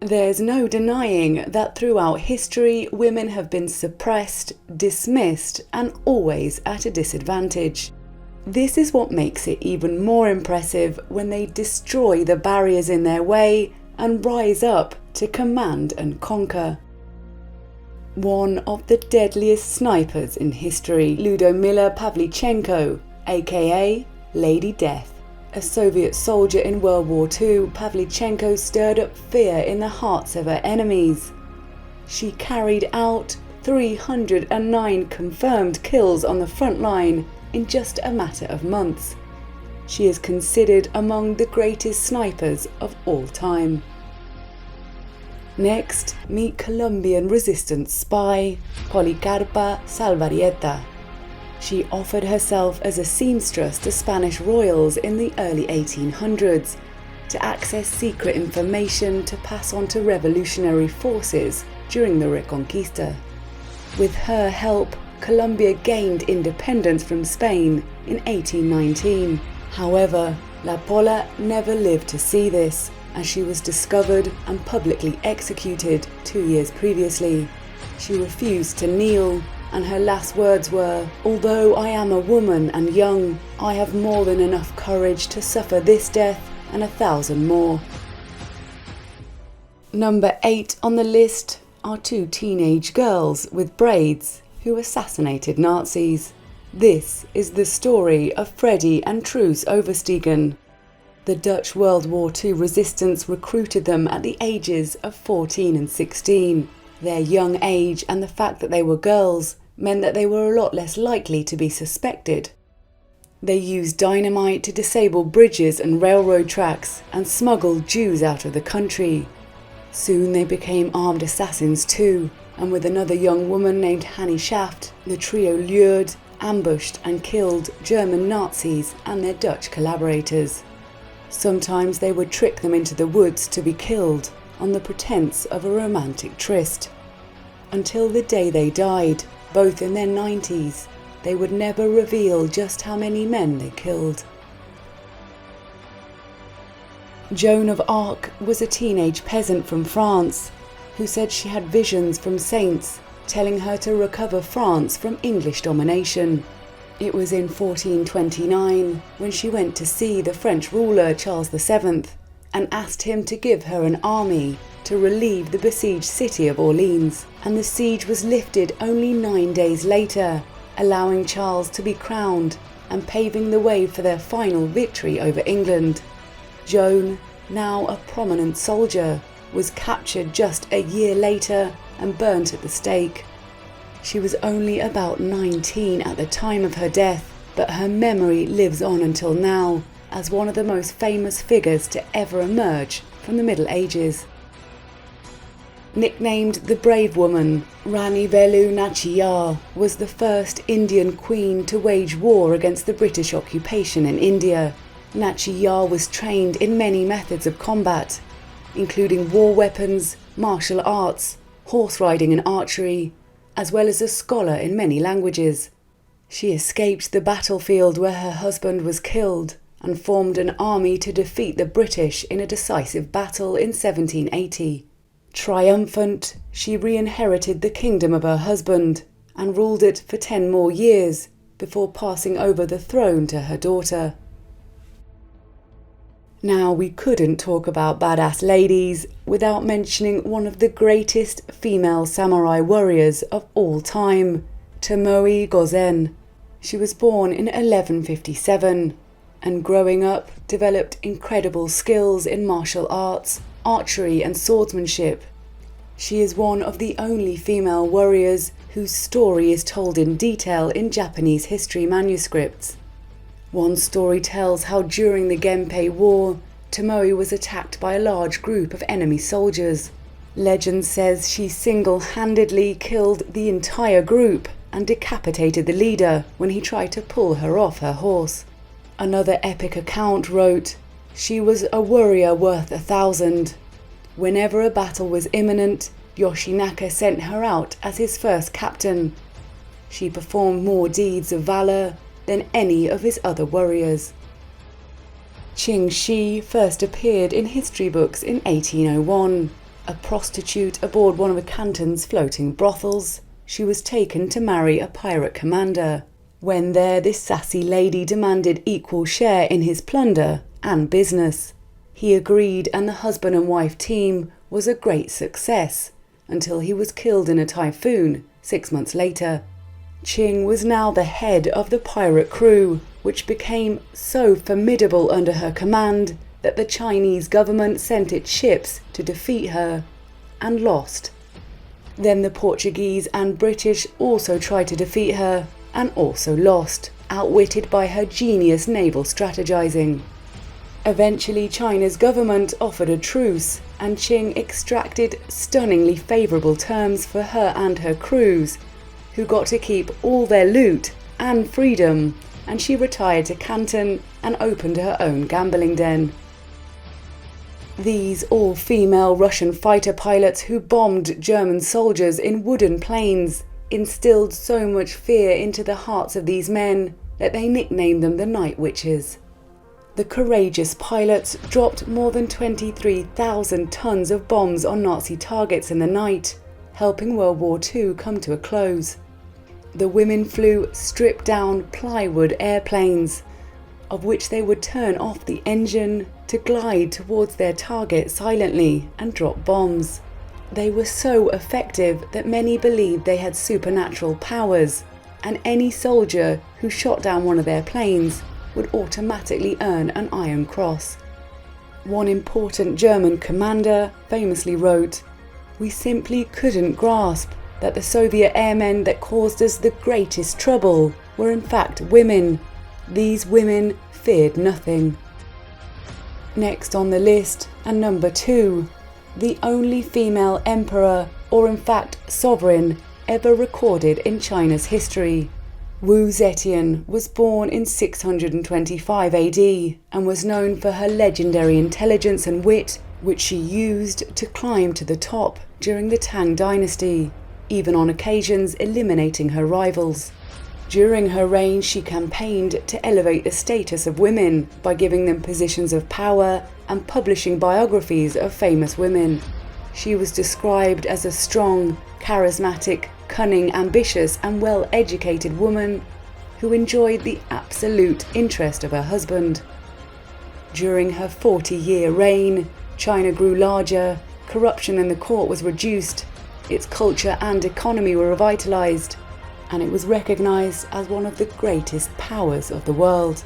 There's no denying that throughout history, women have been suppressed, dismissed, and always at a disadvantage. This is what makes it even more impressive when they destroy the barriers in their way and rise up to command and conquer. One of the deadliest snipers in history, Lyudmila Pavlichenko, aka Lady Death. A Soviet soldier in World War II, Pavlichenko stirred up fear in the hearts of her enemies. She carried out 309 confirmed kills on the front line in just a matter of months. She is considered among the greatest snipers of all time. Next, meet Colombian resistance spy, Policarpa Salvarrieta. She offered herself as a seamstress to Spanish royals in the early 1800s to access secret information to pass on to revolutionary forces during the Reconquista. With her help, Colombia gained independence from Spain in 1819. However, La Pola never lived to see this, as she was discovered and publicly executed 2 years previously. She refused to kneel, and her last words were, "Although I am a woman and young, I have more than enough courage to suffer this death and 1,000 more." Number 8 on the list are 2 teenage girls with braids who assassinated Nazis. This is the story of Freddy and Truus Overstegen. The Dutch World War II resistance recruited them at the ages of 14 and 16. Their young age and the fact that they were girls meant that they were a lot less likely to be suspected. They used dynamite to disable bridges and railroad tracks and smuggled Jews out of the country. Soon they became armed assassins too, and with another young woman named Hannie Schaft, the trio lured, ambushed and killed German Nazis and their Dutch collaborators. Sometimes they would trick them into the woods to be killed on the pretense of a romantic tryst. Until the day they died, both in their 90s, they would never reveal just how many men they killed. Joan of Arc was a teenage peasant from France who said she had visions from saints telling her to recover France from English domination. It was in 1429 when she went to see the French ruler Charles VII and asked him to give her an army to relieve the besieged city of Orleans, and the siege was lifted only 9 days later, allowing Charles to be crowned and paving the way for their final victory over England. Joan, now a prominent soldier, was captured just a year later and burnt at the stake. She was only about 19 at the time of her death, but her memory lives on until now as one of the most famous figures to ever emerge from the Middle Ages. Nicknamed the Brave Woman, Rani Velu Nachiyar was the first Indian queen to wage war against the British occupation in India. Nachiyar was trained in many methods of combat, including war weapons, martial arts, horse riding and archery, as well as a scholar in many languages. She escaped the battlefield where her husband was killed and formed an army to defeat the British in a decisive battle in 1780. Triumphant, she re-inherited the kingdom of her husband and ruled it for 10 more years before passing over the throne to her daughter. Now, we couldn't talk about badass ladies without mentioning one of the greatest female samurai warriors of all time, Tamoi Gosen. She was born in 1157 and growing up developed incredible skills in martial arts, archery and swordsmanship. She is one of the only female warriors whose story is told in detail in Japanese history manuscripts. One story tells how during the Genpei War, Tamoi was attacked by a large group of enemy soldiers. Legend says she single-handedly killed the entire group and decapitated the leader when he tried to pull her off her horse. Another epic account wrote, "She was a warrior worth 1,000. Whenever a battle was imminent, Yoshinaka sent her out as his first captain. She performed more deeds of valor than any of his other warriors." Cheng Shi first appeared in history books in 1801 A prostitute aboard one of Canton's floating brothels, she was taken to marry a pirate commander. When there, this sassy lady demanded equal share in his plunder and business. He agreed, and the husband and wife team was a great success, until he was killed in a typhoon 6 months later. Cheng was now the head of the pirate crew, which became so formidable under her command that the Chinese government sent its ships to defeat her, and lost. Then the Portuguese and British also tried to defeat her, and also lost, outwitted by her genius naval strategizing. Eventually, China's government offered a truce, and Cheng extracted stunningly favourable terms for her and her crews, who got to keep all their loot and freedom, and she retired to Canton and opened her own gambling den. These all-female Russian fighter pilots who bombed German soldiers in wooden planes instilled so much fear into the hearts of these men that they nicknamed them the Night Witches. The courageous pilots dropped more than 23,000 tons of bombs on Nazi targets in the night, helping World War II come to a close. The women flew stripped-down plywood airplanes, of which they would turn off the engine to glide towards their target silently and drop bombs. They were so effective that many believed they had supernatural powers, and any soldier who shot down one of their planes would automatically earn an Iron Cross. One important German commander famously wrote, "We simply couldn't grasp that the Soviet airmen that caused us the greatest trouble were in fact women. These women feared nothing." Next on the list, and number 2, the only female emperor, or in fact sovereign, ever recorded in China's history. Wu Zetian was born in 625 AD and was known for her legendary intelligence and wit, which she used to climb to the top during the Tang dynasty, even on occasions eliminating her rivals. During her reign, she campaigned to elevate the status of women by giving them positions of power and publishing biographies of famous women. She was described as a strong, charismatic, cunning, ambitious and well-educated woman who enjoyed the absolute interest of her husband. During her 40-year reign, China grew larger, corruption in the court was reduced, its culture and economy were revitalized, and it was recognized as one of the greatest powers of the world.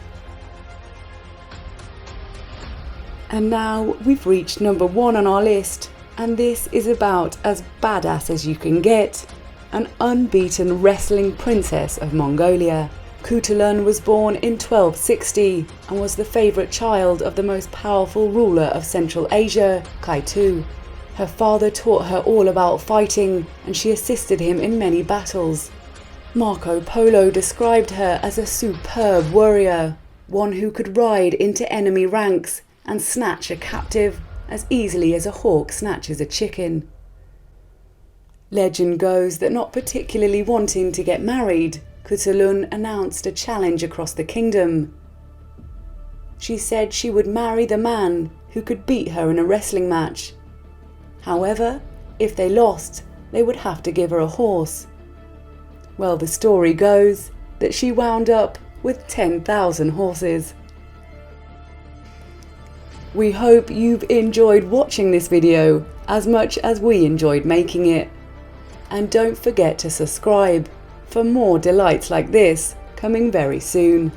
And now we've reached number 1 on our list, and this is about as badass as you can get, an unbeaten wrestling princess of Mongolia. Kutulan was born in 1260 and was the favourite child of the most powerful ruler of Central Asia, Kaitu. Her father taught her all about fighting, and she assisted him in many battles. Marco Polo described her as a superb warrior, one who could ride into enemy ranks and snatch a captive as easily as a hawk snatches a chicken. Legend goes that, not particularly wanting to get married, Kutulan announced a challenge across the kingdom. She said she would marry the man who could beat her in a wrestling match. However, if they lost, they would have to give her a horse. Well, the story goes that she wound up with 10,000 horses. We hope you've enjoyed watching this video as much as we enjoyed making it. And don't forget to subscribe for more delights like this coming very soon.